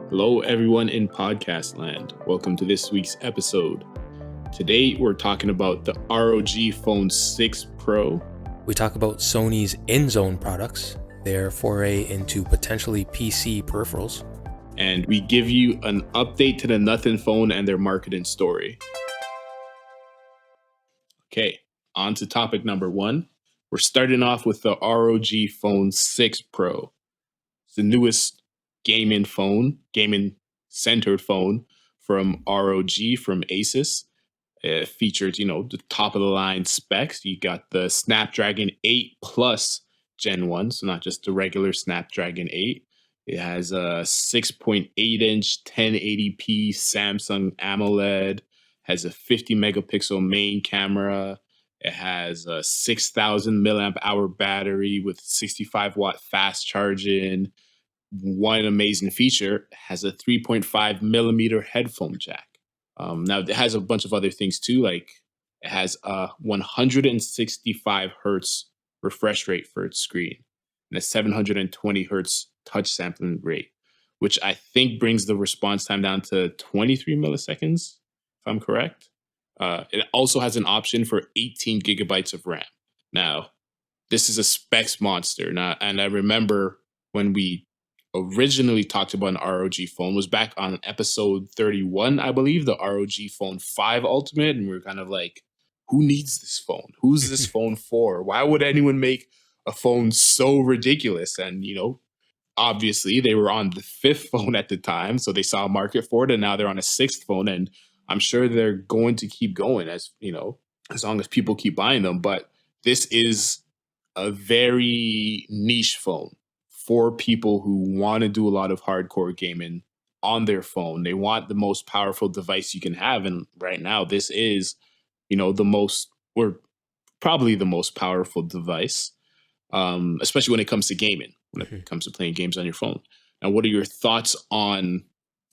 Hello, everyone in podcast land. Welcome to this week's episode. Today, we're talking about the ROG Phone 6 Pro. We talk about Sony's InZone products, their foray into potentially PC peripherals. And we give you an update to the Nothing phone and their marketing story. Okay, on to topic number one. We're starting off with the ROG Phone 6 Pro. It's the newest gaming-centered phone from ROG, from Asus. It features, the top-of-the-line specs. You got the Snapdragon 8 Plus Gen 1, so not just the regular Snapdragon 8. It has a 6.8-inch 1080p Samsung AMOLED, has a 50-megapixel main camera. It has a 6,000 milliamp hour battery with 65-watt fast charging. One amazing feature, has a 3.5 millimeter headphone jack. Now, it has a bunch of other things too, like it has a 165 hertz refresh rate for its screen and a 720 hertz touch sampling rate, which I think brings the response time down to 23 milliseconds, if I'm correct. It also has an option for 18 gigabytes of RAM. Now, this is a specs monster. Now, and I remember when we originally talked about an ROG phone was back on episode 31, I believe, the ROG Phone 5 Ultimate. And we were kind of like, who needs this phone? Who's this phone for? Why would anyone make a phone so ridiculous? And, obviously they were on the fifth phone at the time, so they saw a market for it, and now they're on a sixth phone. And I'm sure they're going to keep going as long as people keep buying them. But this is a very niche phone for people who want to do a lot of hardcore gaming on their phone. They want the most powerful device you can have. And right now, this is, probably the most powerful device, especially when it comes to gaming, when it comes to playing games on your phone. Now, what are your thoughts on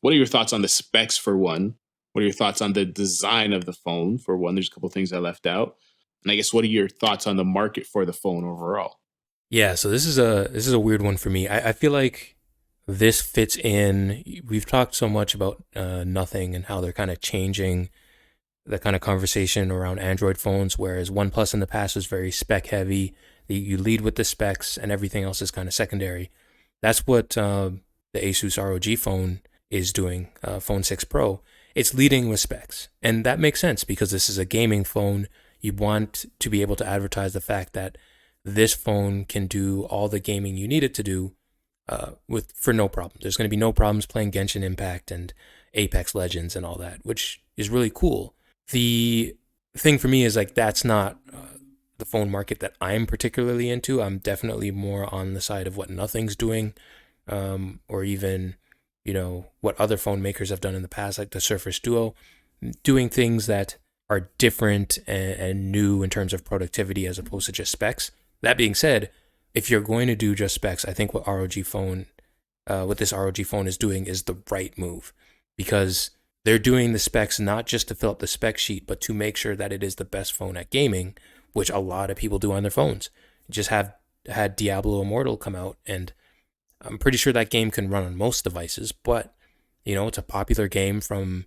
the specs for one? What are your thoughts on the design of the phone for one? There's a couple of things I left out. And I guess, what are your thoughts on the market for the phone overall? Yeah, so this is a weird one for me. I feel like this fits in. We've talked so much about Nothing and how they're kind of changing the kind of conversation around Android phones, whereas OnePlus in the past was very spec heavy. You lead with the specs and everything else is kind of secondary. That's what the Asus ROG phone is doing, Phone 6 Pro. It's leading with specs. And that makes sense because this is a gaming phone. You want to be able to advertise the fact that this phone can do all the gaming you need it to do for no problem. There's going to be no problems playing Genshin Impact and Apex Legends and all that, which is really cool. The thing for me is like that's not the phone market that I'm particularly into. I'm definitely more on the side of what Nothing's doing, or even what other phone makers have done in the past, like the Surface Duo, doing things that are different and new in terms of productivity as opposed to just specs. That being said, if you're going to do just specs, I think what this ROG phone is doing is the right move, because they're doing the specs not just to fill up the spec sheet, but to make sure that it is the best phone at gaming, which a lot of people do on their phones. Just had Diablo Immortal come out, and I'm pretty sure that game can run on most devices, but it's a popular game from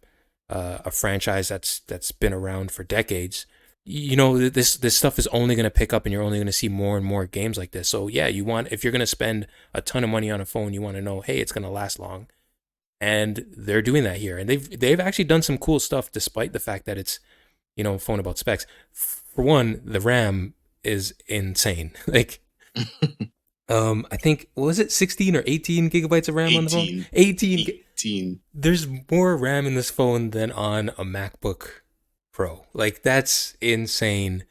a franchise that's been around for decades. This stuff is only going to pick up, and you're only going to see more and more games like this. So yeah, if you're going to spend a ton of money on a phone, you want to know, hey, it's going to last long. And they're doing that here. And they've actually done some cool stuff despite the fact that it's, a phone about specs. For one, the RAM is insane. Like, I think, was it 16 or 18 gigabytes of RAM 18, on the phone? 18. There's more RAM in this phone than on a MacBook Pro. Like, that's insane.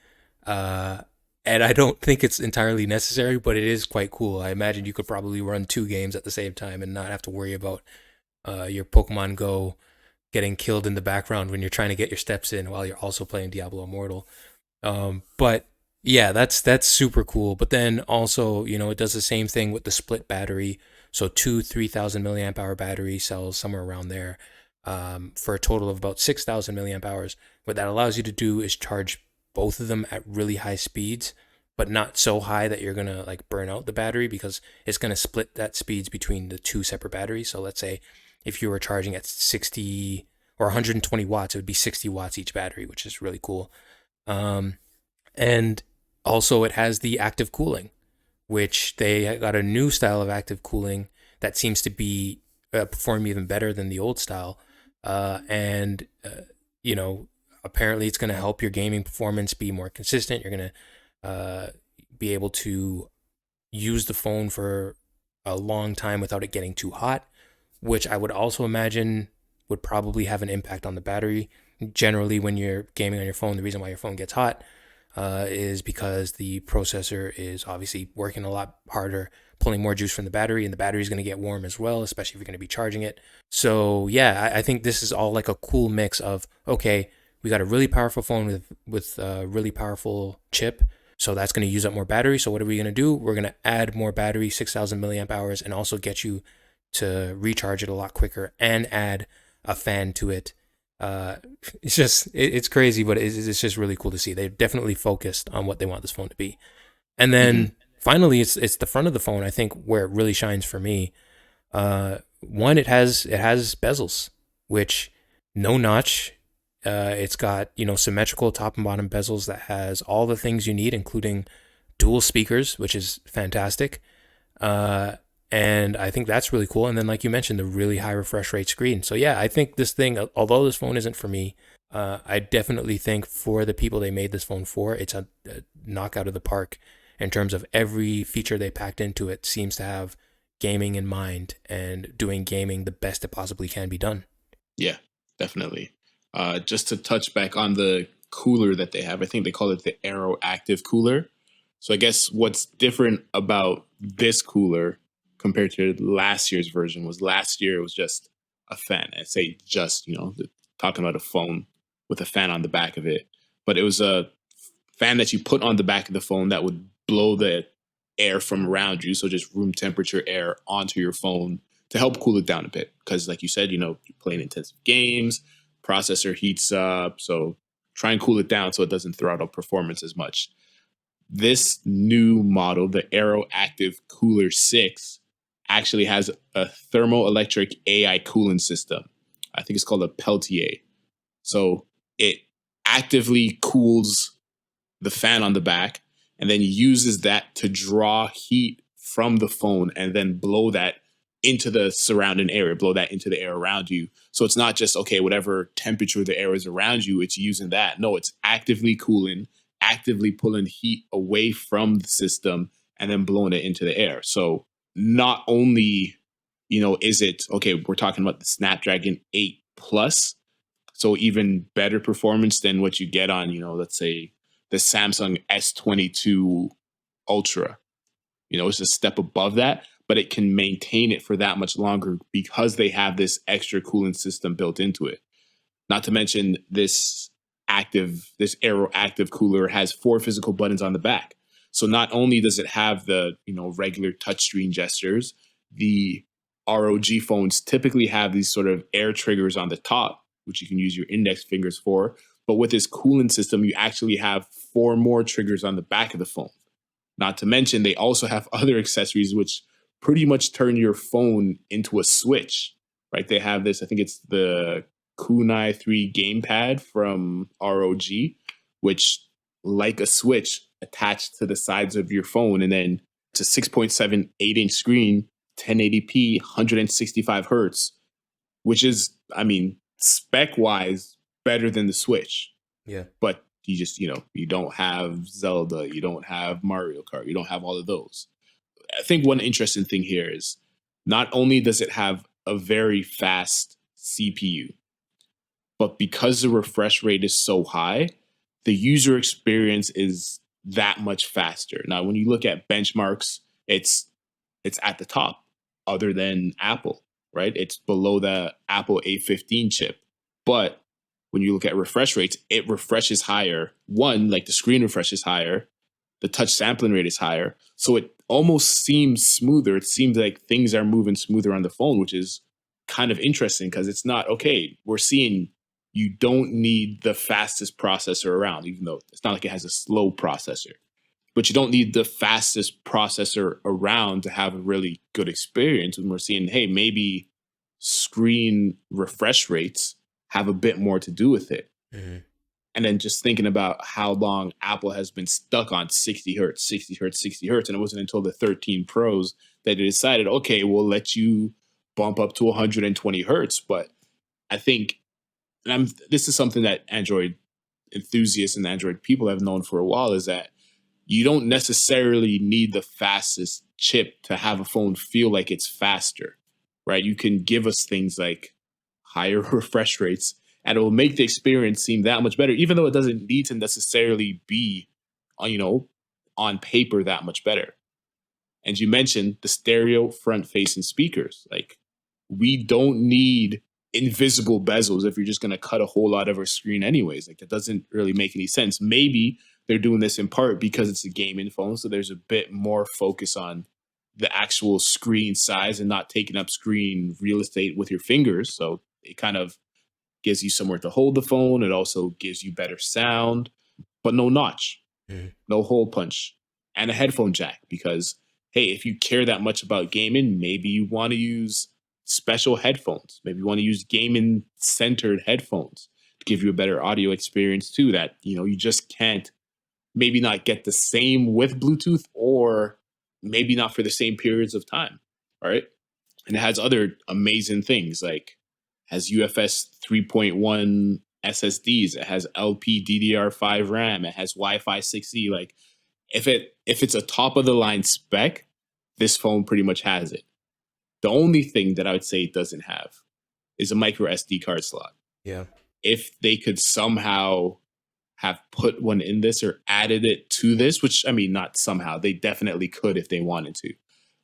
And I don't think it's entirely necessary, but it is quite cool. I imagine you could probably run 2 games at the same time and not have to worry about your Pokemon Go getting killed in the background when you're trying to get your steps in while you're also playing Diablo Immortal. But yeah, that's super cool. But then also, it does the same thing with the split battery. So 2 3,000 milliamp hour battery cells, somewhere around there, for a total of about 6,000 milliamp hours. What that allows you to do is charge both of them at really high speeds, but not so high that you're going to burn out the battery, because it's going to split that speeds between the 2 separate batteries. So let's say if you were charging at 60 or 120 watts, it would be 60 watts each battery, which is really cool. And also, it has the active cooling, which they got a new style of active cooling that seems to be perform even better than the old style. And you know, apparently, it's going to help your gaming performance be more consistent. You're going to be able to use the phone for a long time without it getting too hot, which I would also imagine would probably have an impact on the battery. Generally, when you're gaming on your phone, the reason why your phone gets hot is because the processor is obviously working a lot harder, pulling more juice from the battery, and the battery is going to get warm as well, especially if you're going to be charging it. So yeah, I think this is all like a cool mix of, okay, we got a really powerful phone with a really powerful chip, so that's going to use up more battery. So what are we going to do? We're going to add more battery, 6,000 milliamp hours, and also get you to recharge it a lot quicker and add a fan to it. It's crazy, but it's just really cool to see. They're definitely focused on what they want this phone to be. And Mhm. then finally, it's the front of the phone, I think, where it really shines for me. One, it has bezels, which no notch. It's got, symmetrical top and bottom bezels that has all the things you need, including dual speakers, which is fantastic. And I think that's really cool. And then, like you mentioned, the really high refresh rate screen. So yeah, I think this thing, although this phone isn't for me, I definitely think for the people they made this phone for, it's a knockout of the park in terms of every feature they packed into it seems to have gaming in mind and doing gaming the best it possibly can be done. Yeah, definitely. Just to touch back on the cooler that they have, I think they call it the Aero Active Cooler. So I guess what's different about this cooler compared to last year's version was last year it was just a fan. I say just, talking about a phone with a fan on the back of it, but it was a fan that you put on the back of the phone that would blow the air from around you, so just room temperature air onto your phone to help cool it down a bit. Because, like you said, you're playing intensive games, processor heats up, so try and cool it down so it doesn't throttle performance as much. This new model, the Aero Active Cooler 6, actually has a thermoelectric AI cooling system. I think it's called a Peltier. So it actively cools the fan on the back and then uses that to draw heat from the phone and then blow that into the surrounding area, blow that into the air around you. So it's not just, okay, whatever temperature the air is around you, it's using that. No, it's actively cooling, actively pulling heat away from the system and then blowing it into the air. So not only, is it, okay, we're talking about the Snapdragon 8 Plus, so even better performance than what you get on, let's say the Samsung S22 Ultra. It's a step above that, but it can maintain it for that much longer because they have this extra cooling system built into it. Not to mention this Aero Active cooler has 4 physical buttons on the back. So not only does it have the, regular touchscreen gestures, the ROG phones typically have these sort of air triggers on the top, which you can use your index fingers for. But with this cooling system, you actually have 4 more triggers on the back of the phone. Not to mention, they also have other accessories which pretty much turn your phone into a switch, right? They have this, I think it's the Kunai 3 gamepad from ROG, which, like a switch, attached to the sides of your phone, and then it's a 6.7 8-inch screen, 1080p, 165 hertz, which is, I mean, spec wise, better than the Switch. Yeah. But you just, you don't have Zelda, you don't have Mario Kart, you don't have all of those. I think one interesting thing here is not only does it have a very fast CPU, but because the refresh rate is so high, the user experience is that much faster. Now, when you look at benchmarks, it's at the top, other than Apple, right? It's below the Apple A15 chip. But when you look at refresh rates, it refreshes higher. One, like the screen refreshes higher, the touch sampling rate is higher. So it almost seems smoother. It seems like things are moving smoother on the phone, which is kind of interesting because it's not, okay, we're seeing you don't need the fastest processor around, even though it's not like it has a slow processor, but you don't need the fastest processor around to have a really good experience. And we're seeing, hey, maybe screen refresh rates have a bit more to do with it. Mhm. And then just thinking about how long Apple has been stuck on 60 hertz, 60 hertz, 60 hertz. And it wasn't until the 13 Pros that they decided, okay, we'll let you bump up to 120 hertz. But I think, this is something that Android enthusiasts and Android people have known for a while, is that you don't necessarily need the fastest chip to have a phone feel like it's faster, right? You can give us things like higher refresh rates and it will make the experience seem that much better, even though it doesn't need to necessarily be, you know, on paper that much better. And you mentioned the stereo front facing speakers. Like, we don't need invisible bezels if you're just going to cut a whole lot of our screen anyways. Like, that doesn't really make any sense. Maybe they're doing this in part because it's a gaming phone, so there's a bit more focus on the actual screen size and not taking up screen real estate with your fingers. So it kind of gives you somewhere to hold the phone. It also gives you better sound, but no notch, Mhm. no hole punch, and a headphone jack. Because, hey, if you care that much about gaming, maybe you want to use special headphones. Maybe you want to use gaming centered headphones to give you a better audio experience too. That, you just can't maybe not get the same with Bluetooth, or maybe not for the same periods of time. All right. And it has other amazing things, like has UFS 3.1 SSDs, it has LPDDR5 RAM, it has Wi-Fi 6E. Like, if it's a top of the line spec, this phone pretty much has it. The only thing that I would say it doesn't have is a micro SD card slot. Yeah. If they could somehow have put one in this or added it to this, which, I mean, not somehow, they definitely could if they wanted to.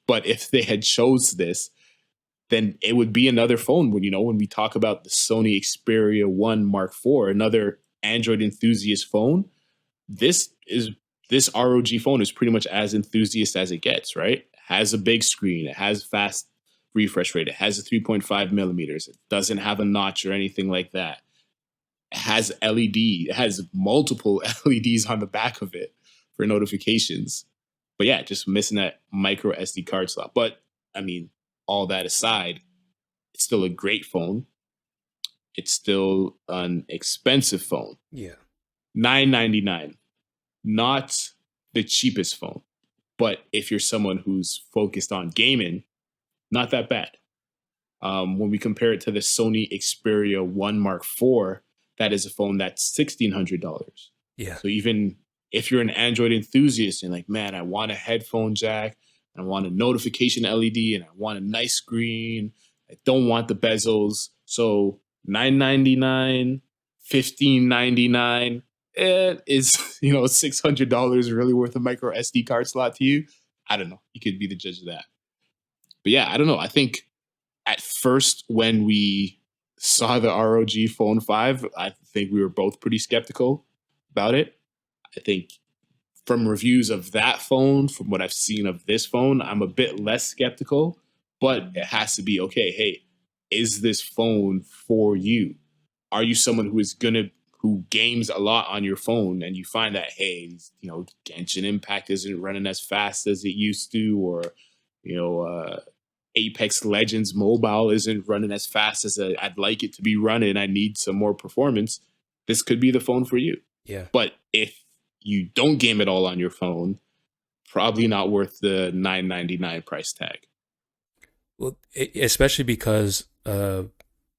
But if they had chose this, then it would be another phone. When we talk about the Sony Xperia 1 Mark IV, another Android enthusiast phone, this ROG phone is pretty much as enthusiast as it gets, right? It has a big screen, it has fast refresh rate, it has a 3.5 millimeters, it doesn't have a notch or anything like that. It has LED, it has multiple LEDs on the back of it for notifications. But yeah, just missing that micro SD card slot. But I mean, all that aside, it's still a great phone. It's still an expensive phone. Yeah. $999, not the cheapest phone. But if you're someone who's focused on gaming, not that bad. When we compare it to the Sony Xperia 1 Mark IV, that is a phone that's $1,600. Yeah. So even if you're an Android enthusiast and like, man, I want a headphone jack, and I want a notification LED, and I want a nice screen, I don't want the bezels. So $999, $1,599, is $600 really worth a micro SD card slot to you? I don't know. You could be the judge of that. But yeah, I don't know. I think at first when we saw the ROG Phone 5, I think we were both pretty skeptical about it. I think from reviews of that phone, from what I've seen of this phone, I'm a bit less skeptical, but it has to be okay. Hey, is this phone for you? Are you someone who games a lot on your phone and you find that, hey, Genshin Impact isn't running as fast as it used to, or Apex Legends Mobile isn't running as fast as I'd like it to be running, I need some more performance, this could be the phone for you. Yeah. But if you don't game it all on your phone, probably not worth the $999 price tag. Well, especially because a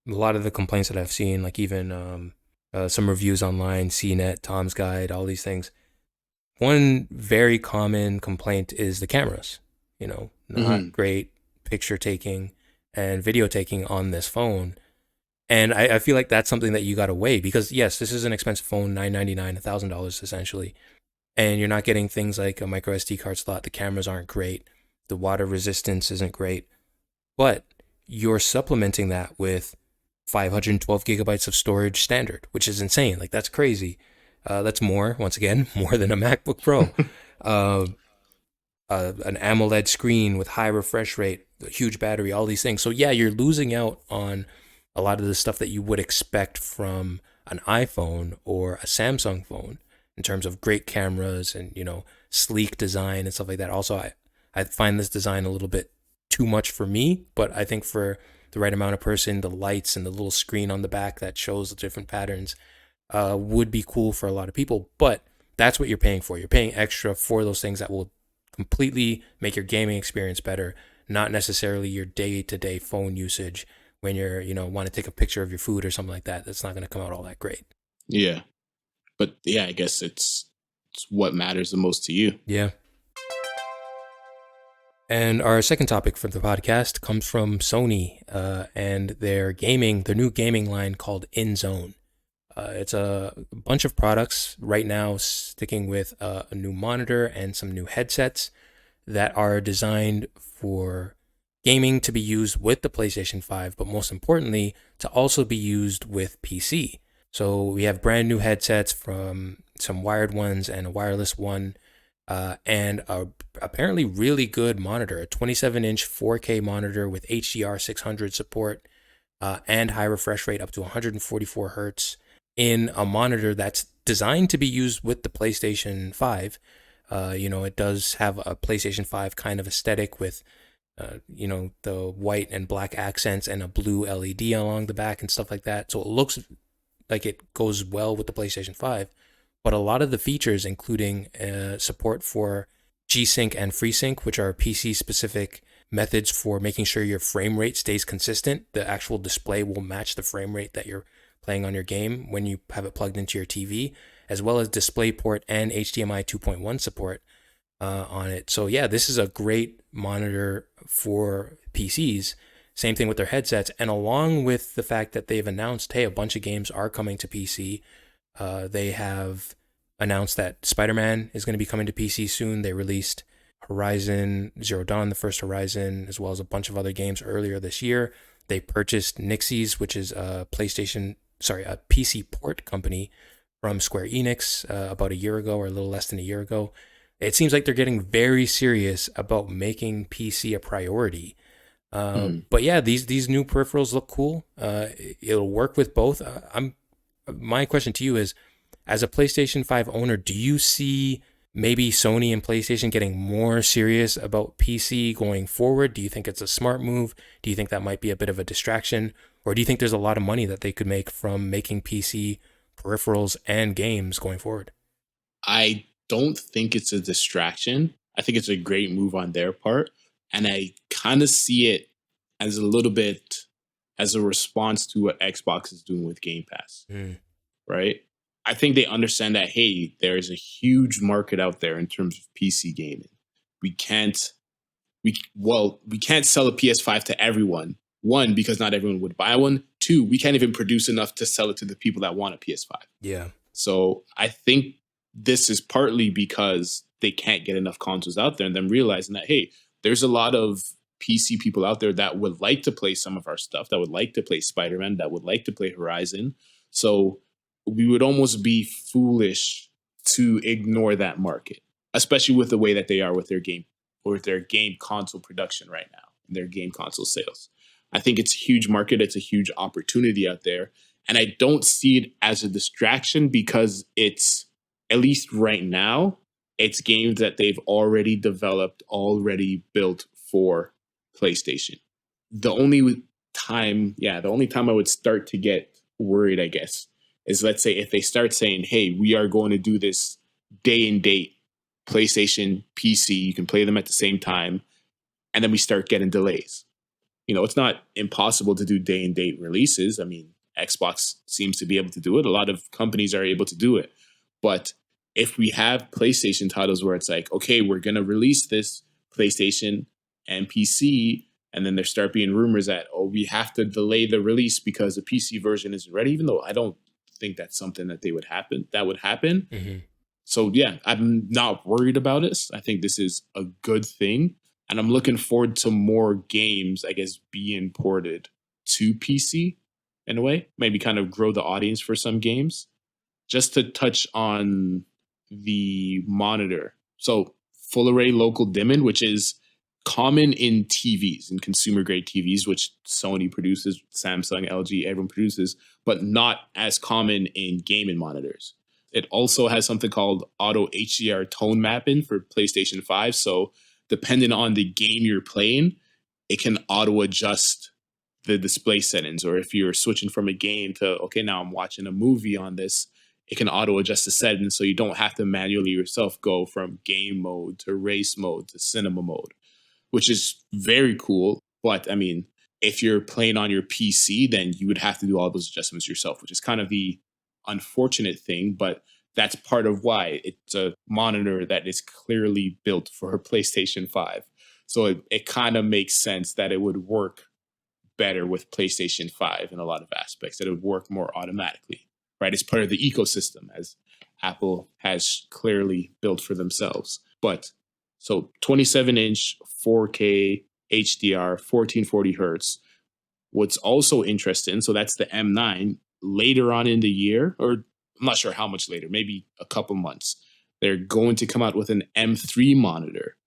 lot of the complaints that I've seen, like even some reviews online, CNET, Tom's Guide, all these things, one very common complaint is the cameras. Not great picture taking and video taking on this phone. And I feel like that's something that you got to weigh, because yes, this is an expensive phone, $999, $1,000 essentially. And you're not getting things like a micro SD card slot. The cameras aren't great. The water resistance isn't great. But you're supplementing that with 512 gigabytes of storage standard, which is insane. Like, that's crazy. That's once again, more than a MacBook Pro. An AMOLED screen with high refresh rate, a huge battery, all these things. So yeah, you're losing out on a lot of the stuff that you would expect from an iPhone or a Samsung phone in terms of great cameras and, sleek design and stuff like that. Also, I find this design a little bit too much for me, but I think for the right amount of person, the lights and the little screen on the back that shows the different patterns would be cool for a lot of people. But that's what you're paying for. You're paying extra for those things that will completely make your gaming experience better, not necessarily your day-to-day phone usage when you're, want to take a picture of your food or something like that. That's not going to come out all that great. Yeah. But yeah, I guess it's what matters the most to you. Yeah. And our second topic for the podcast comes from Sony and their new gaming line called InZone. It's a bunch of products right now, sticking with a new monitor and some new headsets that are designed for gaming to be used with the PlayStation 5, but most importantly, to also be used with PC. So we have brand new headsets, from some wired ones and a wireless one, and a apparently really good monitor, a 27-inch 4K monitor with HDR 600 support and high refresh rate up to 144 hertz in a monitor that's designed to be used with the PlayStation 5. It does have a PlayStation 5 kind of aesthetic with, the white and black accents and a blue LED along the back and stuff like that. So it looks like it goes well with the PlayStation 5. But a lot of the features, including support for G-Sync and FreeSync, which are PC-specific methods for making sure your frame rate stays consistent. The actual display will match the frame rate that you're playing on your game when you have it plugged into your TV, as well as DisplayPort and HDMI 2.1 support on it. So yeah, this is a great monitor for PCs. Same thing with their headsets. And along with the fact that they've announced, hey, a bunch of games are coming to PC, they have announced that Spider-Man is going to be coming to PC soon. They released Horizon Zero Dawn, the first Horizon, as well as a bunch of other games earlier this year. They purchased Nixies, which is a PC port company from Square Enix about a year ago, or a little less than a year ago. It seems like they're getting very serious about making PC a priority. But yeah, these new peripherals look cool. It'll work with both. My question to you is, as a PlayStation 5 owner, do you see maybe Sony and PlayStation getting more serious about PC going forward? Do you think it's a smart move? Do you think that might be a bit of a distraction? Or do you think there's a lot of money that they could make from making PC peripherals and games going forward? I don't think it's a distraction. I think it's a great move on their part. And I kind of see it as a little bit as a response to what Xbox is doing with Game Pass, right? I think they understand that, hey, there's a huge market out there in terms of PC gaming. We can't sell a PS5 to everyone. One, because not everyone would buy one. Two, we can't even produce enough to sell it to the people that want a PS5. Yeah. So I think this is partly because they can't get enough consoles out there, and them realizing that, hey, there's a lot of PC people out there that would like to play some of our stuff, that would like to play Spider-Man, that would like to play Horizon. So we would almost be foolish to ignore that market, especially with the way that they are with their game console production right now, their game console sales. I think it's a huge market. It's a huge opportunity out there. And I don't see it as a distraction because it's, at least right now, it's games that they've already developed, already built for PlayStation. The only time I would start to get worried, I guess, is, let's say, if they start saying, hey, we are going to do this day and date PlayStation, PC, you can play them at the same time, and then we start getting delays. It's not impossible to do day and date releases. I mean, Xbox seems to be able to do it. A lot of companies are able to do it. But if we have PlayStation titles where it's like, okay, we're going to release this PlayStation and PC, and then there start being rumors that, oh, we have to delay the release because the PC version isn't ready, even though I don't think that's something that would happen. Mm-hmm. So yeah, I'm not worried about it. I think this is a good thing. And I'm looking forward to more games, I guess, being ported to PC in a way, maybe kind of grow the audience for some games. Just to touch on the monitor. So full array local dimming, which is common in TVs, in consumer grade TVs, which Sony produces, Samsung, LG, everyone produces, but not as common in gaming monitors. It also has something called auto HDR tone mapping for PlayStation 5. So depending on the game you're playing, it can auto adjust the display settings, or if you're switching from a game to, okay, now I'm watching a movie on this, it can auto adjust the settings so you don't have to manually yourself go from game mode to race mode to cinema mode, which is very cool. But I mean, if you're playing on your PC, then you would have to do all those adjustments yourself, which is kind of the unfortunate thing. But that's part of why it's a monitor that is clearly built for a PlayStation 5. So it kind of makes sense that it would work better with PlayStation 5 in a lot of aspects, that it would work more automatically, right? It's part of the ecosystem, as Apple has clearly built for themselves. But so 27-inch 4K HDR, 1440 hertz. What's also interesting, so that's the M9. Later on in the year, or I'm not sure how much later, maybe a couple months, they're going to come out with an M3 monitor,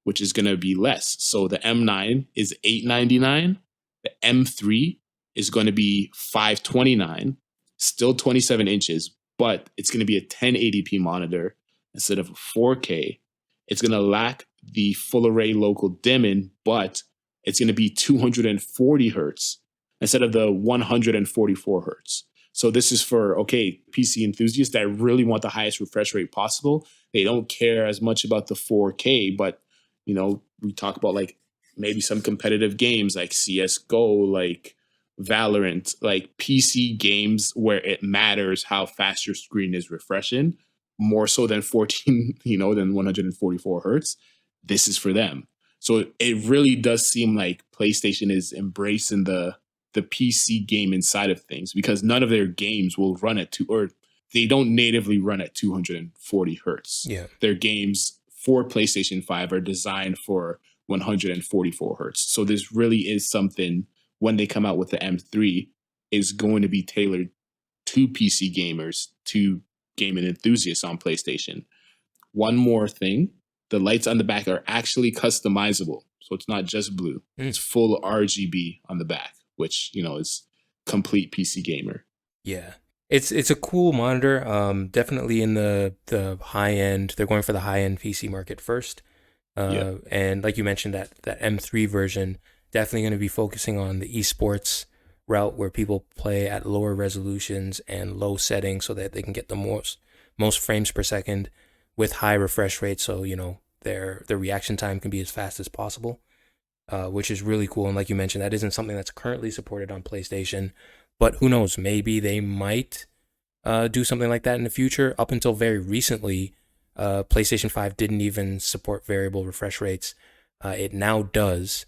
which is going to be less. So the M9 is $899. The M3 is going to be $529, still 27 inches, but it's going to be a 1080p monitor instead of a 4K. It's going to lack the full array local dimming, but it's going to be 240 hertz instead of the 144 hertz. So this is for, okay, PC enthusiasts that really want the highest refresh rate possible. They don't care as much about the 4K, but we talk about like maybe some competitive games like CS:GO, like Valorant, like PC games where it matters how fast your screen is refreshing, more so than 14, than 144 hertz. This is for them. So it really does seem like PlayStation is embracing the PC game inside of things, because none of their games will run at or they don't natively run at 240 hertz. Yeah. Their games for PlayStation 5 are designed for 144 hertz. So this really is something, when they come out with the M3, is going to be tailored to PC gamers, to gaming enthusiasts on PlayStation. One more thing, the lights on the back are actually customizable. So it's not just blue. It's full RGB on the back, which, is complete PC gamer. Yeah. It's a cool monitor. Definitely in the high end. They're going for the high end PC market first. And like you mentioned, that M3 version, definitely going to be focusing on the esports route, where people play at lower resolutions and low settings so that they can get the most frames per second with high refresh rate. So, their reaction time can be as fast as possible, which is really cool. And like you mentioned, that isn't something that's currently supported on PlayStation, but who knows, maybe they might do something like that in the future. Up until very recently, PlayStation 5 didn't even support variable refresh rates. It now does,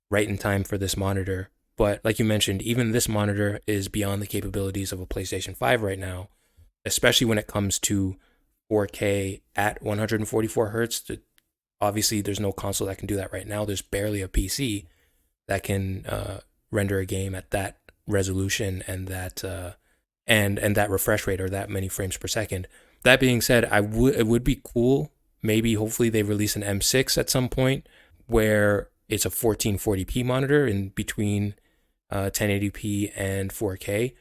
right in time for this monitor. But like you mentioned, even this monitor is beyond the capabilities of a PlayStation 5 right now, especially when it comes to 4K at 144 hertz. Obviously, there's no console that can do that right now. There's barely a PC that can render a game at that resolution and that and that refresh rate, or that many frames per second. That being said, it would be cool. Maybe, hopefully, they release an M6 at some point where it's a 1440p monitor in between 1080p and 4K.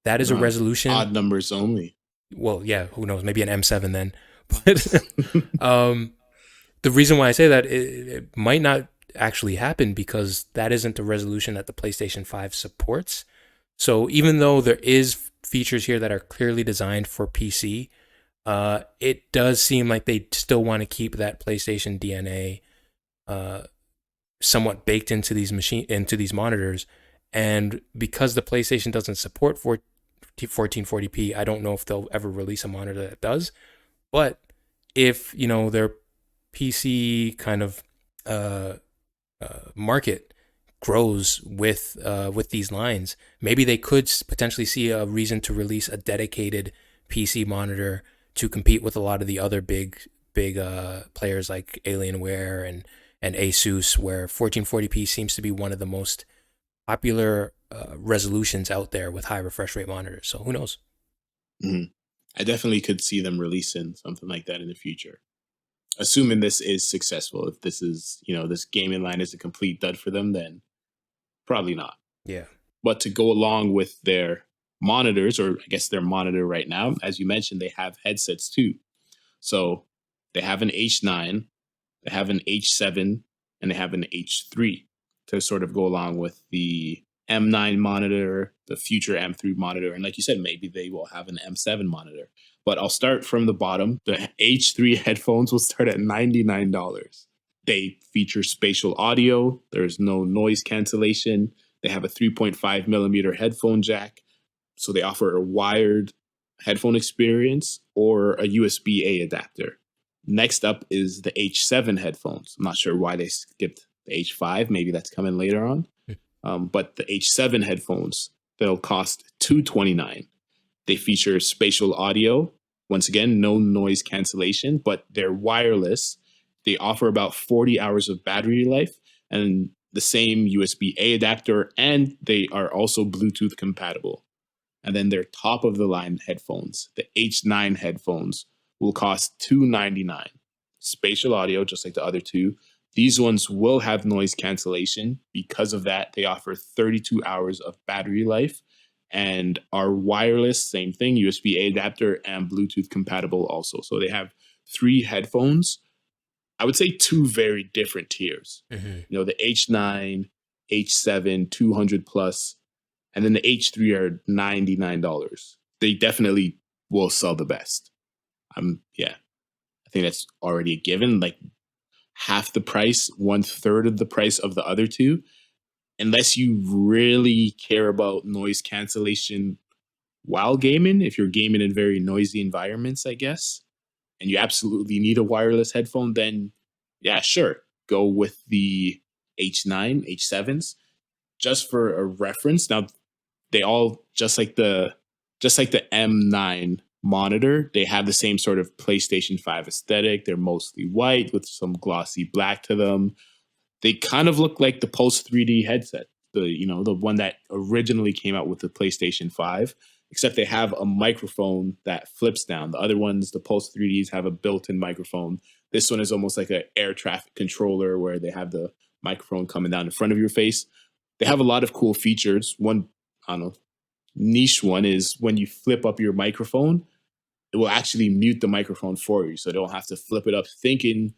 That is a resolution. Odd numbers only. Well, yeah, who knows? Maybe an M7 then. But the reason why I say that, it might not actually happen, because that isn't the resolution that the PlayStation 5 supports. So even though there is features here that are clearly designed for PC, it does seem like they still want to keep that PlayStation DNA somewhat baked into these monitors. And because the PlayStation doesn't support 1440p, I don't know if they'll ever release a monitor that does. But if their PC kind of market grows with these lines, maybe they could potentially see a reason to release a dedicated PC monitor to compete with a lot of the other big players like Alienware and Asus, where 1440p seems to be one of the most popular resolutions out there with high refresh rate monitors. So who knows? Mm-hmm. I definitely could see them releasing something like that in the future, assuming this is successful. If this is, this gaming line is a complete dud for them, then probably not. Yeah. But to go along with their monitors, or I guess their monitor right now, as you mentioned, they have headsets too. So they have an H9, they have an H7, and they have an H3 to sort of go along with the M9 monitor, the future M3 monitor, and like you said, maybe they will have an M7 monitor. But I'll start from the bottom. The H3 headphones will start at $99. They feature spatial audio. There's no noise cancellation. They have a 3.5 millimeter headphone jack. So they offer a wired headphone experience or a USB A adapter. Next up is the H7 headphones. I'm not sure why they skipped the H5. Maybe that's coming later on. But the H7 headphones, they'll cost $229. They feature spatial audio. Once again, no noise cancellation, but they're wireless. They offer about 40 hours of battery life and the same USB A adapter, and they are also Bluetooth compatible. And then their top of the line headphones, the H9 headphones, will cost $299. Spatial audio, just like the other two. These ones will have noise cancellation. Because of that, they offer 32 hours of battery life and are wireless, same thing, USB A adapter and Bluetooth compatible also. So they have 3 headphones. I would say 2 very different tiers. Mm-hmm. You know, the H9, H7, 200 plus, and then the H3 are $99. They definitely will sell the best. Yeah, I think that's already a given. Like half the price, 1/3 of the price of the other two. Unless you really care about noise cancellation while gaming, if you're gaming in very noisy environments, I guess, and you absolutely need a wireless headphone, then yeah, sure, go with the H9, H7s. Just for a reference, now they all just like the M9 monitor, they have the same sort of PlayStation 5 aesthetic. They're mostly white with some glossy black to them. They kind of look like the Pulse 3D headset, the one that originally came out with the PlayStation 5, except they have a microphone that flips down. The other ones, the Pulse 3Ds, have a built-in microphone. This one is almost like an air traffic controller where they have the microphone coming down in front of your face. They have a lot of cool features. One, I don't know, niche one is when you flip up your microphone, it will actually mute the microphone for you. So they don't have to flip it up thinking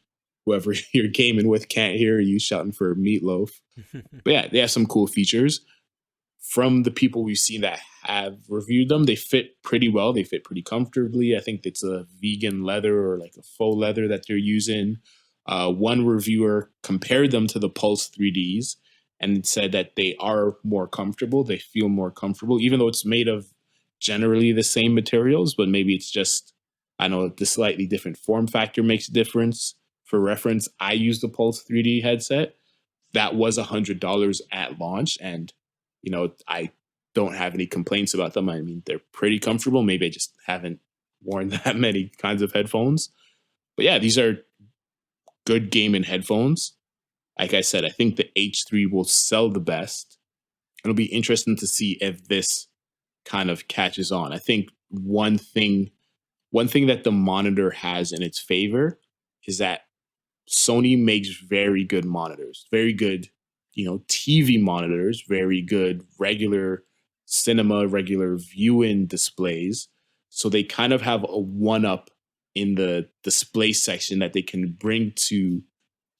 whoever you're gaming with can't hear you shouting for meatloaf. But yeah, they have some cool features. From the people we've seen that have reviewed them, they fit pretty well. They fit pretty comfortably. I think it's a vegan leather or like a faux leather that they're using. One reviewer compared them to the Pulse 3Ds and said that they are more comfortable. They feel more comfortable, even though it's made of generally the same materials, but maybe it's just, I know the slightly different form factor makes a difference. For reference, I used the Pulse 3D headset. That was $100 at launch. And, I don't have any complaints about them. I mean, they're pretty comfortable. Maybe I just haven't worn that many kinds of headphones. But yeah, these are good gaming headphones. Like I said, I think the H3 will sell the best. It'll be interesting to see if this kind of catches on. I think one thing that the monitor has in its favor is that Sony makes very good monitors, very good, TV monitors, very good regular cinema, regular viewing displays. So they kind of have a one up in the display section that they can bring to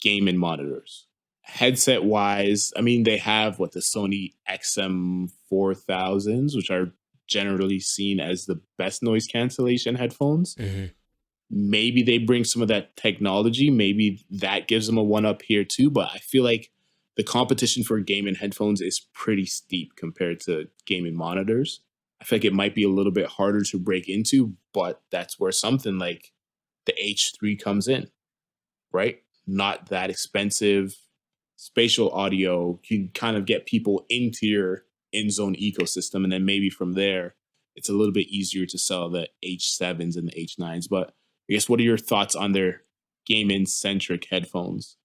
gaming monitors. Headset wise, I mean, they have the Sony XM4000s, which are generally seen as the best noise cancellation headphones. Mm-hmm. Maybe they bring some of that technology. Maybe that gives them a one up here too. But I feel like the competition for gaming headphones is pretty steep compared to gaming monitors. I feel like it might be a little bit harder to break into, but that's where something like the H3 comes in, right? Not that expensive. Spatial audio, you can kind of get people into your InZone ecosystem. And then maybe from there, it's a little bit easier to sell the H7s and the H9s. But I guess, what are your thoughts on their gaming centric headphones?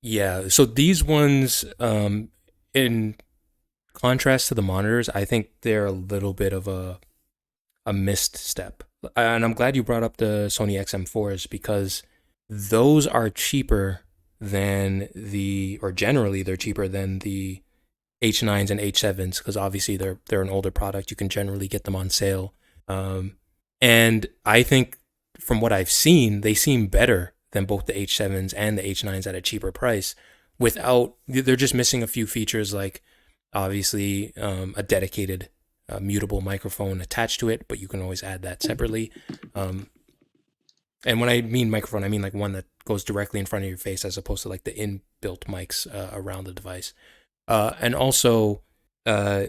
Yeah, so these ones, in contrast to the monitors, I think they're a little bit of a missed step. And I'm glad you brought up the Sony XM4s because those are cheaper than or generally they're cheaper than the H9s and H7s because obviously they're an older product. You can generally get them on sale. And I think from what I've seen, they seem better than both the H7s and the H9s at a cheaper price they're just missing a few features like Obviously, a dedicated mutable microphone attached to it, but you can always add that separately. Um, and when I mean microphone, I mean like one that goes directly in front of your face as opposed to like the inbuilt mics around the device. And also, uh,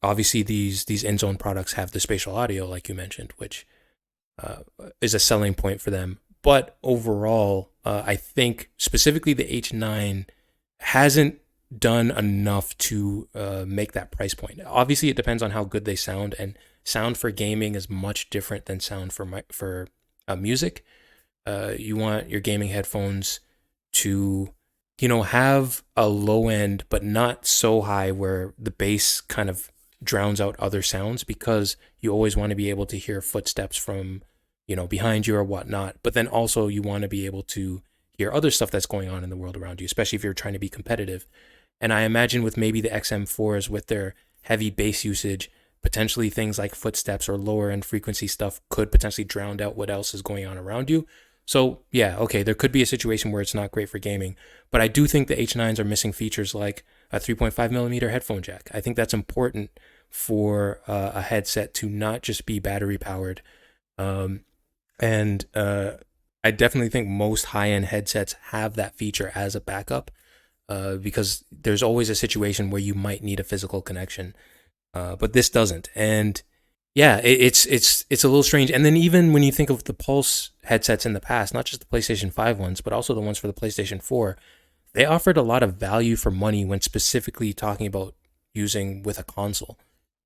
obviously, these InZone products have the spatial audio, like you mentioned, which uh, is a selling point for them. But overall, I think specifically the H9 hasn't done enough to make that price point. Obviously, it depends on how good they sound, and sound for gaming is much different than sound for music. You want your gaming headphones to, have a low end, but not so high where the bass kind of drowns out other sounds, because you always want to be able to hear footsteps from, behind you or whatnot. But then also you want to be able to hear other stuff that's going on in the world around you, especially if you're trying to be competitive. And I imagine with maybe the XM4s with their heavy bass usage, potentially things like footsteps or lower end frequency stuff could potentially drown out what else is going on around you. So yeah, okay, there could be a situation where it's not great for gaming, but I do think the H9s are missing features like a 3.5 millimeter headphone jack. I think that's important for a headset to not just be battery powered. Um, and I definitely think most high end headsets have that feature as a backup, because there's always a situation where you might need a physical connection, but this doesn't. And yeah, it's a little strange. And then even when you think of the Pulse headsets in the past, not just the PlayStation 5 ones, but also the ones for the PlayStation 4, they offered a lot of value for money when specifically talking about using with a console,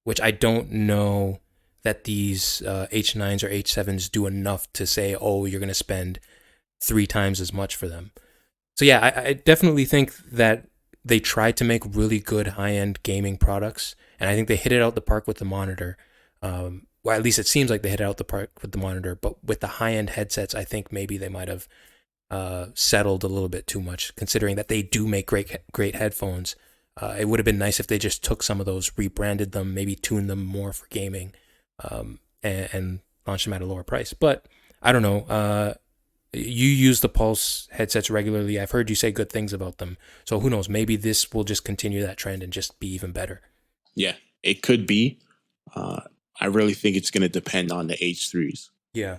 which I don't know that these H9s or H7s do enough to say, oh, you're going to spend 3 times as much for them. So yeah, I definitely think that they tried to make really good high end gaming products, and I think they hit it out the park with the monitor. Well, at least it seems like they hit it out the park with the monitor. But with the high end headsets, I think maybe they might have settled a little bit too much, considering that they do make great headphones. It would have been nice if they just took some of those, rebranded them, maybe tuned them more for gaming, and launched them at a lower price. But I don't know. You use the Pulse headsets regularly. I've heard you say good things about them. So who knows? Maybe this will just continue that trend and just be even better. Yeah, it could be. Uh, I really think it's going to depend on the H3s. Yeah.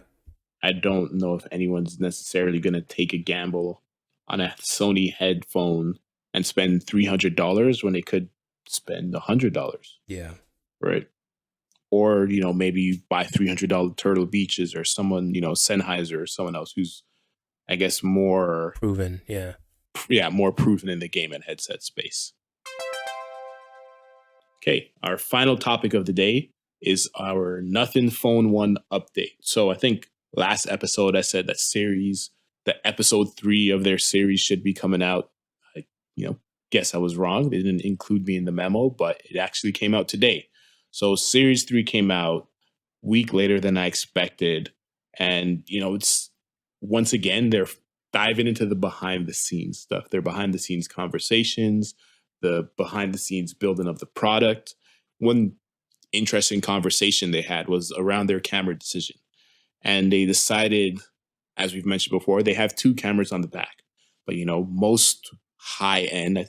I don't know if anyone's necessarily going to take a gamble on a Sony headphone and spend $300 when they could spend $100, Yeah. right? Or maybe you buy $300 Turtle Beaches or someone Sennheiser or someone else who's, I guess, more Proven. Yeah. more proven in the game and headset space. Okay, our final topic of the day is our Nothing Phone 1 update. So I think last episode I said that episode 3 of their series should be coming out. I, guess I was wrong. They didn't include me in the memo, but it actually came out today. So series 3 came out week later than I expected. And, it's once again, they're diving into the behind the scenes stuff, their behind the scenes conversations, the behind the scenes building of the product. One interesting conversation they had was around their camera decision. And they decided, as we've mentioned before, they have 2 cameras on the back. But, most high end,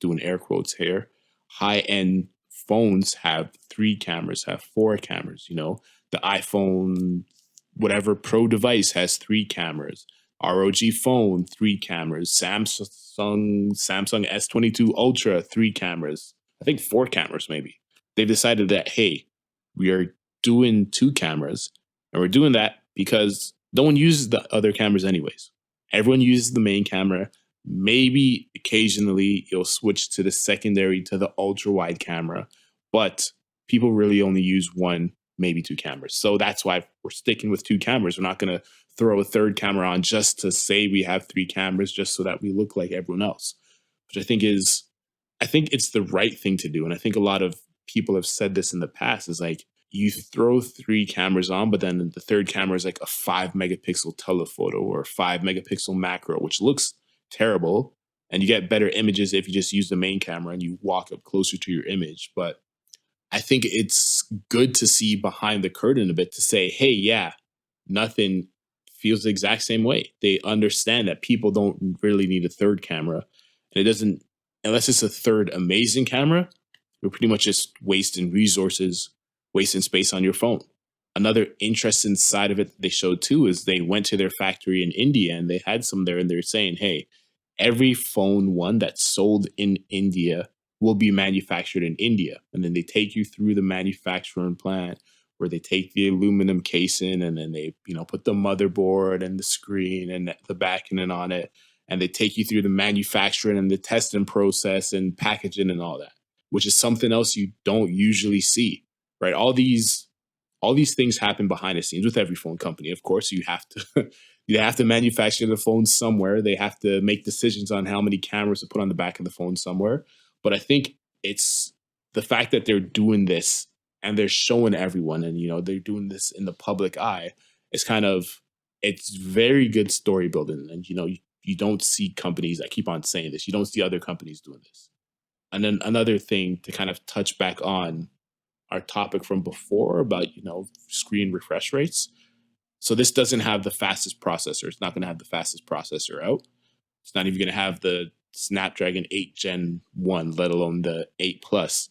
doing air quotes here, high end phones have 3 cameras, have 4 cameras. The iPhone, whatever Pro device has 3 cameras. ROG phone, 3 cameras. Samsung S22 Ultra, 3 cameras. I think 4 cameras maybe. They've decided that, hey, we are doing 2 cameras, and we're doing that because no one uses the other cameras anyways. Everyone uses the main camera. Maybe occasionally you'll switch to the secondary to the ultra wide camera, but people really only use 1, maybe 2 cameras. So that's why we're sticking with 2 cameras. We're not going to throw a third camera on just to say we have 3 cameras just so that we look like everyone else, which I think it's the right thing to do. And I think a lot of people have said this in the past, is like, you throw 3 cameras on, but then the third camera is like a 5 megapixel telephoto or 5 megapixel macro, which looks terrible. And you get better images if you just use the main camera and you walk up closer to your image. But I think it's good to see behind the curtain a bit to say, hey, yeah, Nothing feels the exact same way. They understand that people don't really need a third camera. And it doesn't unless it's a third amazing camera, you're pretty much just wasting resources, wasting space on your phone. Another interesting side of it they showed too is they went to their factory in India and they had some there and they're saying, hey, every phone one that's sold in India will be manufactured in India. And then they take you through the manufacturing plant where they take the aluminum casing and then they, put the motherboard and the screen and the backing on it. And they take you through the manufacturing and the testing process and packaging and all that, which is something else you don't usually see, right? All these things happen behind the scenes with every phone company. Of course, you have to you have to manufacture the phone somewhere. They have to make decisions on how many cameras to put on the back of the phone somewhere. But I think it's the fact that they're doing this and they're showing everyone, and they're doing this in the public eye. It's kind of it's very good story building, and you don't see companies. I keep on saying this. You don't see other companies doing this. And then another thing to kind of touch back on our topic from before about screen refresh rates. So this doesn't have the fastest processor. It's not going to have the fastest processor out. It's not even going to have the Snapdragon 8 Gen 1, let alone the 8 Plus.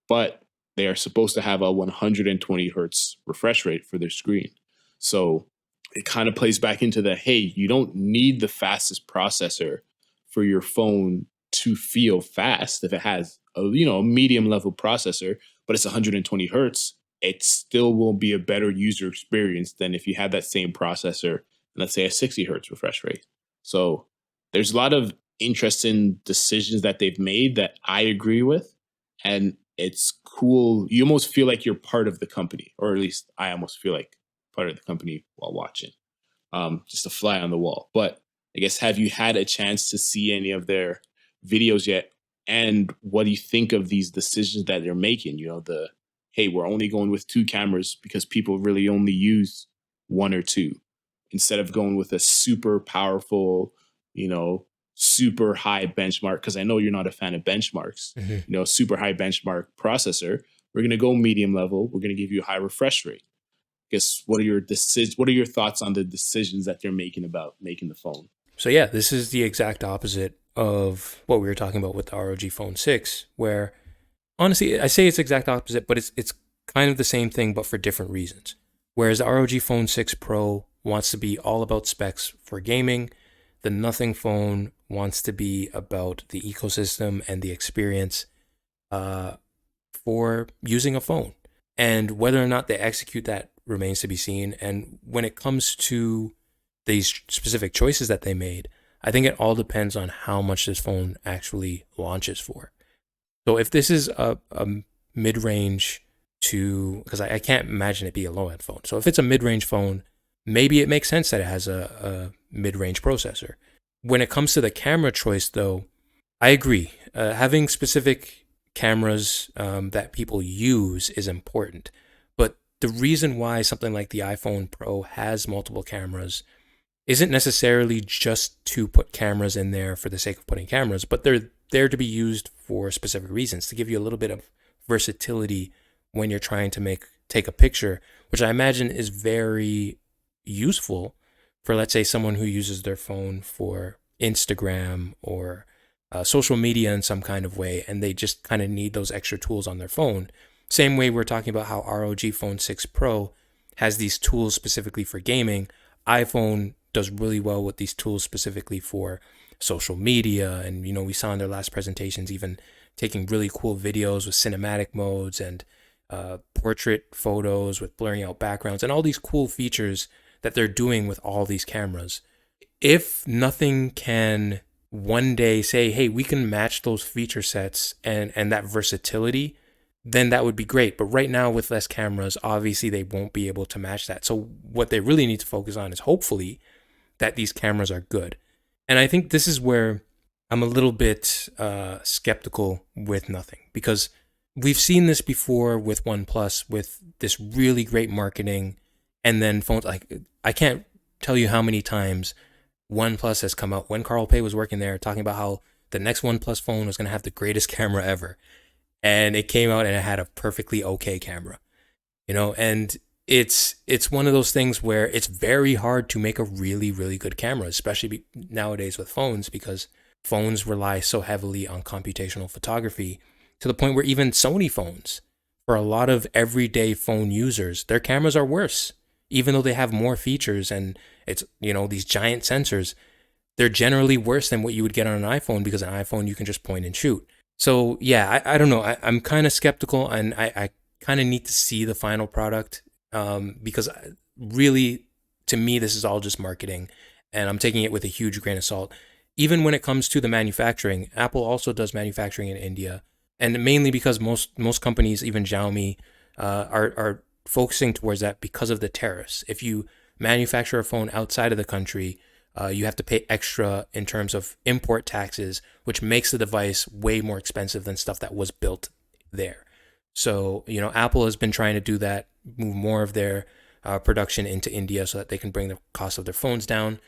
But they are supposed to have a 120 hertz refresh rate for their screen. So it kind of plays back into the, hey, you don't need the fastest processor for your phone to feel fast. If it has a medium level processor, but it's 120 hertz, it still will be a better user experience than if you had that same processor, let's say a 60 hertz refresh rate. So there's a lot of interesting decisions that they've made that I agree with. And it's cool. You almost feel like you're part of the company, or at least I almost feel like part of the company while watching. Just a fly on the wall. But I guess, have you had a chance to see any of their videos yet? And what do you think of these decisions that they're making? Hey, we're only going with two cameras because people really only use one or two instead of going with a super powerful, you know, super high benchmark. Because I know you're not a fan of benchmarks, Mm-hmm. super high benchmark processor. We're going to go medium level. We're going to give you a high refresh rate. Guess what are your What are your thoughts on the decisions that they're making about making the phone? So yeah, this is the exact opposite of what we were talking about with the ROG Phone 6, where honestly, I say it's exact opposite, but it's kind of the same thing, but for different reasons. Whereas the ROG Phone 6 Pro wants to be all about specs for gaming, the Nothing phone wants to be about the ecosystem and the experience uh, for using a phone. And whether or not they execute that remains to be seen. And when it comes to these specific choices that they made, I think it all depends on how much this phone actually launches for. So if this is a mid-range to, because I can't imagine it be a low-end phone. So if it's a mid-range phone, maybe it makes sense that it has a mid-range processor. When it comes to the camera choice, though, I agree. Having specific cameras that people use is important. But the reason why something like the iPhone Pro has multiple cameras isn't necessarily just to put cameras in there for the sake of putting cameras, but they're there to be used for specific reasons, to give you a little bit of versatility when you're trying to take a picture, which I imagine is very useful for, let's say, someone who uses their phone for Instagram or social media in some kind of way, and they just kind of need those extra tools on their phone. Same way we're talking about how ROG Phone 6 Pro has these tools specifically for gaming. iPhone does really well with these tools specifically for social media, and we saw in their last presentations even taking really cool videos with cinematic modes and portrait photos with blurring out backgrounds and all these cool features that they're doing with all these cameras. If Nothing can one day say, hey, we can match those feature sets and that versatility, then that would be great. But right now, with less cameras, obviously they won't be able to match that. So what they really need to focus on is hopefully that these cameras are good. And I think this is where I'm a little bit skeptical with Nothing, because we've seen this before with OnePlus, with this really great marketing, and then phones. Like, I can't tell you how many times OnePlus has come out when Carl Pei was working there talking about how the next OnePlus phone was going to have the greatest camera ever. And it came out and it had a perfectly okay camera, and it's one of those things where it's very hard to make a really, really good camera, especially nowadays with phones, because phones rely so heavily on computational photography to the point where even Sony phones, for a lot of everyday phone users, their cameras are worse. Even though they have more features and it's, these giant sensors, they're generally worse than what you would get on an iPhone because an iPhone you can just point and shoot. So yeah, I don't know. I'm kind of skeptical, and I kind of need to see the final product because really, to me, this is all just marketing, and I'm taking it with a huge grain of salt. Even when it comes to the manufacturing, Apple also does manufacturing in India, and mainly because most companies, even Xiaomi, are focusing towards that because of the tariffs. If you manufacture a phone outside of the country, you have to pay extra in terms of import taxes, which makes the device way more expensive than stuff that was built there. So, Apple has been trying to do that, move more of their production into India so that they can bring the cost of their phones down.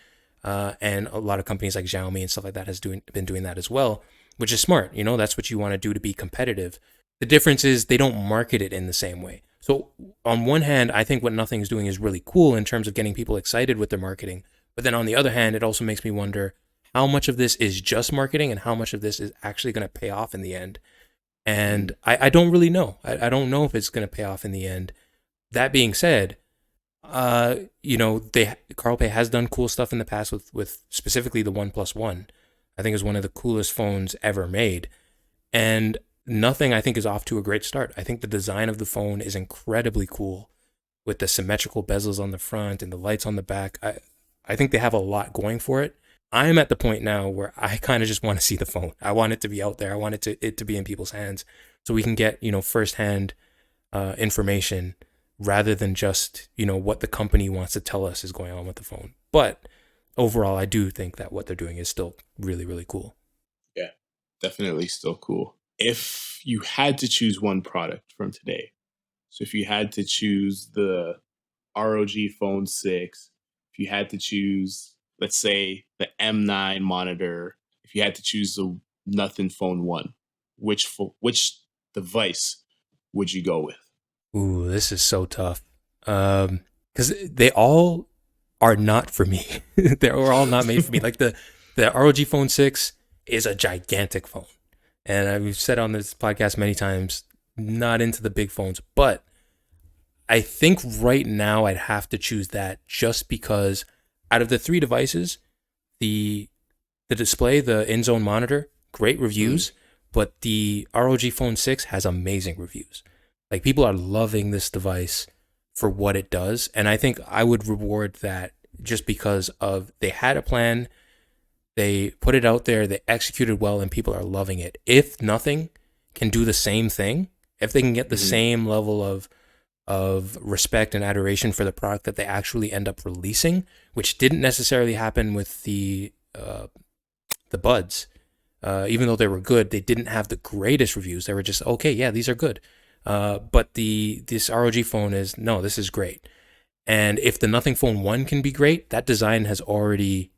And a lot of companies like Xiaomi and stuff like that been doing that as well, which is smart. That's what you want to do to be competitive. The difference is they don't market it in the same way. So on one hand, I think what Nothing is doing is really cool in terms of getting people excited with their marketing. But then on the other hand, it also makes me wonder how much of this is just marketing and how much of this is actually going to pay off in the end. And I don't really know. I don't know if it's going to pay off in the end. That being said, Carl Pei has done cool stuff in the past with specifically the OnePlus One. I think is one of the coolest phones ever made. And Nothing, I think, is off to a great start. I think the design of the phone is incredibly cool with the symmetrical bezels on the front and the lights on the back. I think they have a lot going for it. I'm at the point now where I kind of just want to see the phone. I want it to be out there. I want it to be in people's hands so we can get, firsthand information rather than just, what the company wants to tell us is going on with the phone. But overall, I do think that what they're doing is still really, really cool. Yeah, definitely still cool. If you had to choose one product from today, so if you had to choose the ROG Phone 6, if you had to choose, let's say, the M9 monitor, if you had to choose the Nothing Phone 1, which device would you go with? Ooh, this is so tough. Because they all are not for me. They're all not made for me. Like the ROG Phone 6 is a gigantic phone. And I've said on this podcast many times, not into the big phones, but I think right now I'd have to choose that just because out of the three devices, the display, the InZone monitor, great reviews, but the ROG Phone 6 has amazing reviews. Like people are loving this device for what it does, and I think I would reward that just because of they had a plan, they put it out there, they executed well, and people are loving it. If Nothing can do the same thing, if they can get the same level of respect and adoration for the product that they actually end up releasing, which didn't necessarily happen with the Buds. Even though they were good, they didn't have the greatest reviews. They were just okay, yeah, these are good. But this ROG phone this is great. And if the Nothing Phone 1 can be great, that design has already,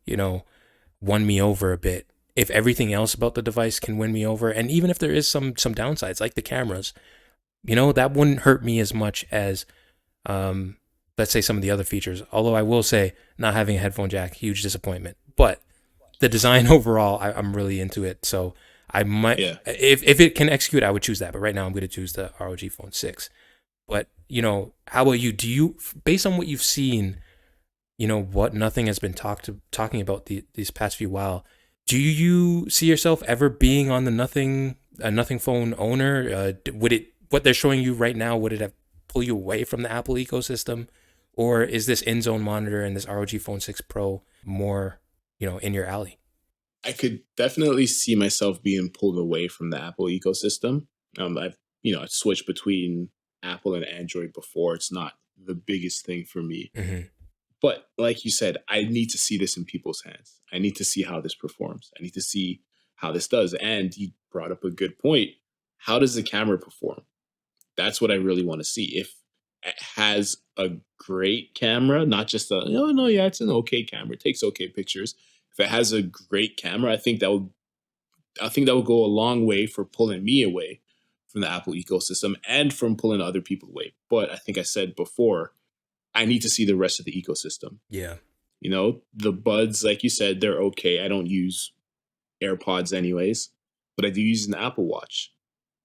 won me over a bit. If everything else about the device can win me over, and even if there is some downsides like the cameras, that wouldn't hurt me as much as let's say some of the other features. Although I will say not having a headphone jack, huge disappointment. But the design overall, I'm really into it. So I might, if it can execute, I would choose that. But right now, I'm going to choose the ROG Phone 6. But how about you? Do you, based on what you've seen, what Nothing has been talking about these past few while? Do you see yourself ever being on the Nothing Phone owner? What they're showing you right now, would it have pull you away from the Apple ecosystem, or is this InZone monitor and this ROG Phone 6 Pro more in your alley? I could definitely see myself being pulled away from the Apple ecosystem. I've switched between Apple and Android before. It's not the biggest thing for me. Mm-hmm. But like you said, I need to see this in people's hands. I need to see how this performs. I need to see how this does. And you brought up a good point. How does the camera perform? That's what I really want to see. If it has a great camera, not just no, it's an okay camera. It takes okay pictures. If it has a great camera, I think that would go a long way for pulling me away from the Apple ecosystem and from pulling other people away. But I think I said before, I need to see the rest of the ecosystem. Yeah. The Buds, like you said, they're okay. I don't use AirPods anyways, but I do use an Apple Watch.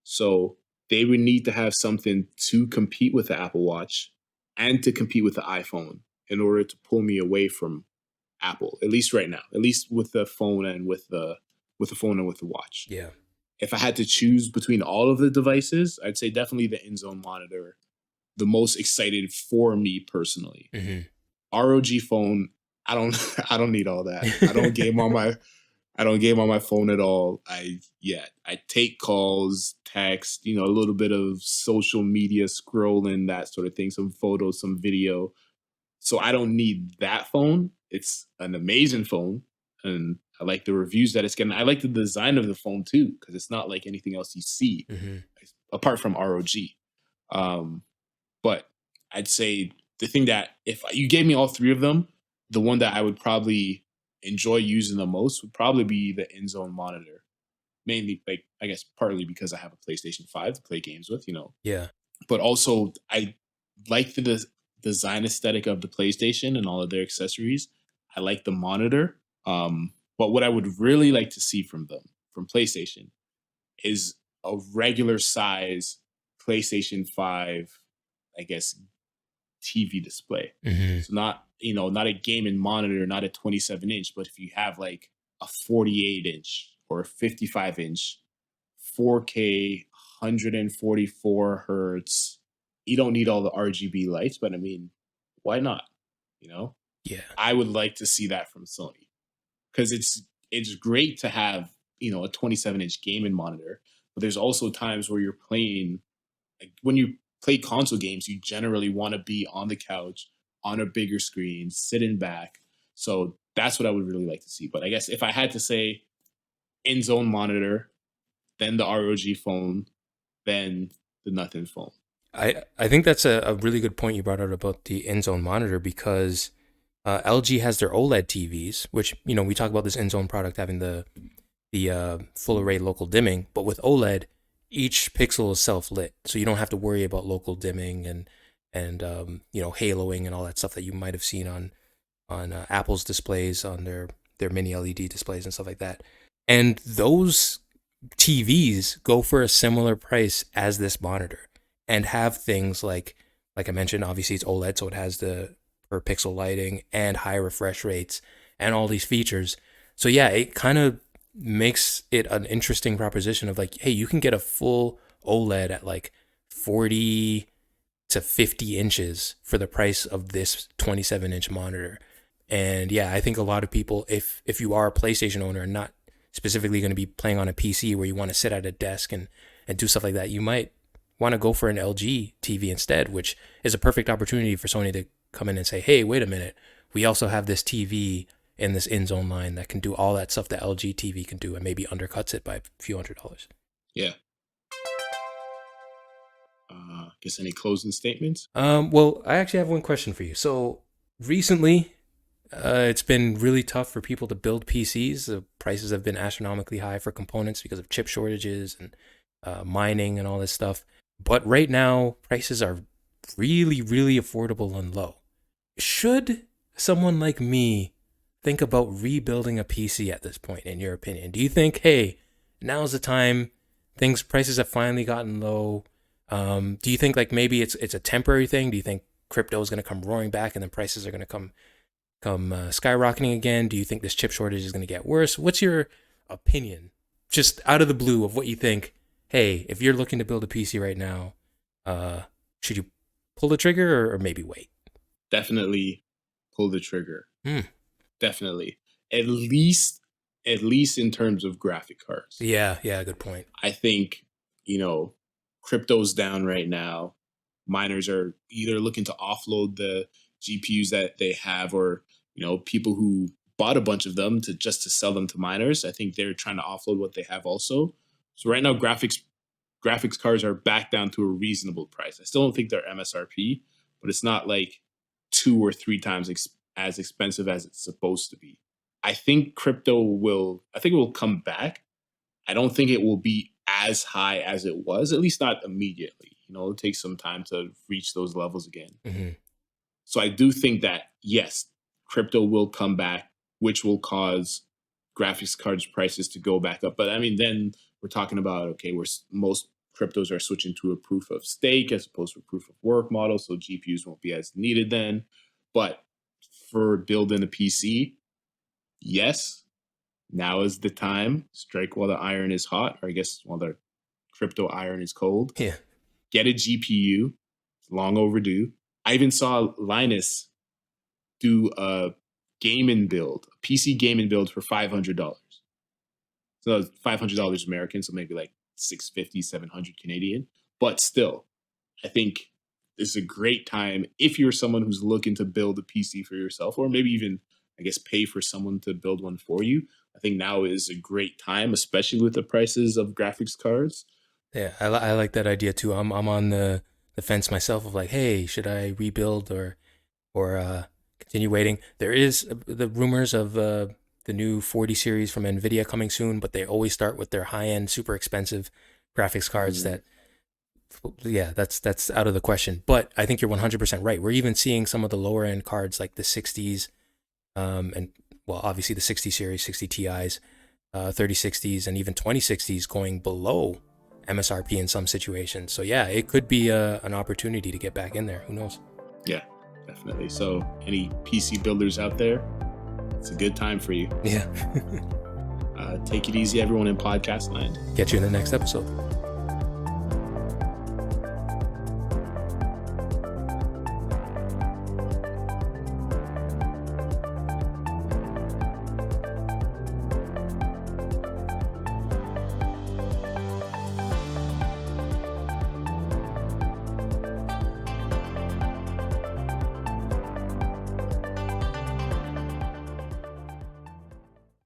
So they would need to have something to compete with the Apple Watch and to compete with the iPhone in order to pull me away from Apple, at least right now, at least with the phone and with the phone and with the watch. Yeah. If I had to choose between all of the devices, I'd say definitely the InZone monitor, the most excited for me personally. Hmm. ROG phone, I don't I don't need all that. I don't game on my phone at all. I take calls, text, a little bit of social media scrolling, that sort of thing, some photos, some video. So I don't need that phone. It's an amazing phone, and I like the reviews that it's getting. I like the design of the phone too, because it's not like anything else you see Hmm. apart from ROG. Um, but I'd say the thing that if you gave me all three of them, the one that I would probably enjoy using the most would probably be the InZone monitor. Mainly, like I guess partly because I have a PlayStation 5 to play games with, Yeah. but also I like the design aesthetic of the PlayStation and all of their accessories. I like the monitor. But what I would really like to see from them, from PlayStation, is a regular size PlayStation 5, I guess, TV display. Hmm. So not a gaming monitor, not a 27-inch, but if you have like a 48-inch or a 55-inch 4K, 144 hertz. You don't need all the RGB lights, but I mean, why not? You know, Yeah. I would like to see that from Sony because it's great to have a 27-inch gaming monitor, but there's also times where you're playing like when you play console games, you generally want to be on the couch on a bigger screen, sitting back. So that's what I would really like to see. But I guess if I had to say in zone monitor, then the ROG phone, then the nothing phone. I think that's a really good point you brought out about the InZone monitor because LG has their OLED TVs, which we talk about this InZone product having the full array local dimming, but with OLED, each pixel is self lit, so you don't have to worry about local dimming and haloing and all that stuff that you might have seen on Apple's displays on their mini LED displays and stuff like that. And those TVs go for a similar price as this monitor and have things like I mentioned, obviously it's OLED, so it has the per pixel lighting and high refresh rates and all these features. So yeah, it kind of makes it an interesting proposition of like, hey, you can get a full OLED at like 40 to 50 inches for the price of this 27-inch monitor. And yeah, I think a lot of people, if you are a PlayStation owner and not specifically going to be playing on a PC where you want to sit at a desk and do stuff like that, you might want to go for an LG TV instead, which is a perfect opportunity for Sony to come in and say, hey, wait a minute, we also have this TV in this InZone line that can do all that stuff that LG TV can do and maybe undercuts it by a few $100s. Yeah. Guess any closing statements? Well, I actually have one question for you. So recently, it's been really tough for people to build PCs. The prices have been astronomically high for components because of chip shortages and mining and all this stuff. But right now, prices are really, really affordable and low. Should someone like me think about rebuilding a PC at this point, in your opinion? Do you think, hey, now's the time? Prices have finally gotten low. Do you think like maybe it's a temporary thing? Do you think crypto is going to come roaring back and then prices are going to come skyrocketing again? Do you think this chip shortage is going to get worse? What's your opinion, just out of the blue, of what you think? Hey, if you're looking to build a PC right now, should you pull the trigger or maybe wait? Definitely pull the trigger. Hmm. Definitely. At least in terms of graphic cards. Yeah, good point. I think, crypto's down right now. Miners are either looking to offload the GPUs that they have, or, people who bought a bunch of them to sell them to miners. I think they're trying to offload what they have also. So right now graphics cards are back down to a reasonable price. I still don't think they're MSRP, but it's not like 2 or 3 times as expensive as it's supposed to be. I think it will come back. I don't think it will be as high as it was, at least not immediately. It'll take some time to reach those levels again. Mm-hmm. So I do think that, yes, crypto will come back, which will cause graphics cards prices to go back up. But I mean, then we're talking about, okay, most cryptos are switching to a proof of stake as opposed to a proof of work model. So GPUs won't be as needed then. But for building a PC, yes, now is the time. Strike while the iron is hot, or I guess while the crypto iron is cold. Yeah. Get a GPU. It's long overdue. I even saw Linus do a gaming build, a PC gaming build for $500. So $500 American, so maybe like 650, 700 Canadian. But still, I think this is a great time if you're someone who's looking to build a PC for yourself, or maybe even, I guess, pay for someone to build one for you. I think now is a great time, especially with the prices of graphics cards. Yeah, I like that idea too. I'm on the fence myself of like, hey, should I rebuild or continue waiting? There is the rumors of the new 40 series from NVIDIA coming soon, but they always start with their high-end, super expensive graphics cards that, yeah, that's out of the question. But I think you're 100% right. We're even seeing some of the lower-end cards like the 60s, and well, obviously the 60 series, 60 Ti's, 3060s, and even 2060s going below MSRP in some situations. So yeah, it could be an opportunity to get back in there. Who knows? Yeah, definitely. So any PC builders out there, it's a good time for you. Yeah. Take it easy, everyone in podcast land. Catch you in the next episode.